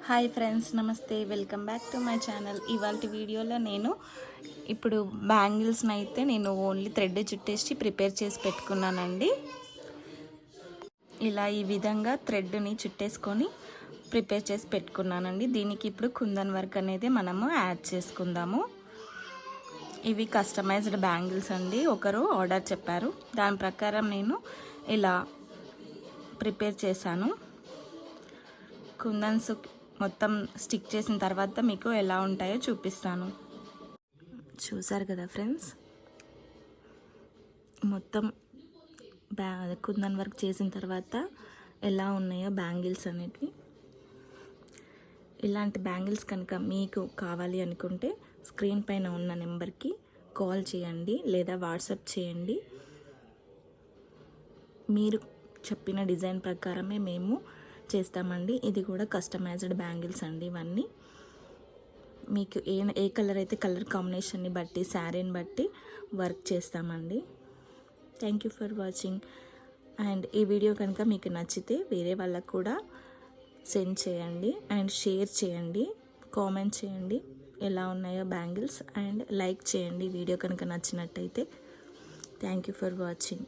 Hi friends, నమస్తే. Welcome back to my channel. ఇవాళ వీడియోలో నేను ఇప్పుడు బ్యాంగిల్స్ని అయితే నేను ఓన్లీ థ్రెడ్ చుట్టేసి ప్రిపేర్ చేసి పెట్టుకున్నానండి. ఇలా ఈ విధంగా థ్రెడ్ని చుట్టేసుకొని ప్రిపేర్ చేసి పెట్టుకున్నానండి. దీనికి ఇప్పుడు కుందన్ వర్క్ అనేది మనము యాడ్ చేసుకుందాము. ఇవి కస్టమైజ్డ్ బ్యాంగిల్స్ అండి. ఒకరు ఆర్డర్ చెప్పారు, దాని ప్రకారం నేను ఇలా ప్రిపేర్ చేశాను. కుందన్స్ మొత్తం స్టిక్ చేసిన తర్వాత మీకు ఎలా ఉంటాయో చూపిస్తాను. చూసారు కదా ఫ్రెండ్స్, మొత్తం కుందన్ వర్క్ చేసిన తర్వాత ఎలా ఉన్నాయో బ్యాంగిల్స్ అనేటివి. ఇలాంటి బ్యాంగిల్స్ కనుక మీకు కావాలి అనుకుంటే స్క్రీన్ పైన ఉన్న నెంబర్కి కాల్ చేయండి లేదా వాట్సాప్ చేయండి. మీరు చెప్పిన డిజైన్ ప్రకారమే మేము చేస్తామండి. ఇది కూడా కస్టమైజ్డ్ బ్యాంగిల్స్ అండి. ఇవన్నీ మీకు ఏ కలర్ అయితే కలర్ కాంబినేషన్ని బట్టి శారీని బట్టి వర్క్ చేస్తామండి. Thank you for watching. And ఈ వీడియో కనుక మీకు నచ్చితే వేరే వాళ్ళకు కూడా సెండ్ చేయండి అండ్ షేర్ చేయండి, కామెంట్ చేయండి ఎలా ఉన్నాయో బ్యాంగిల్స్, అండ్ లైక్ చేయండి వీడియో కనుక నచ్చినట్టయితే. Thank you for watching.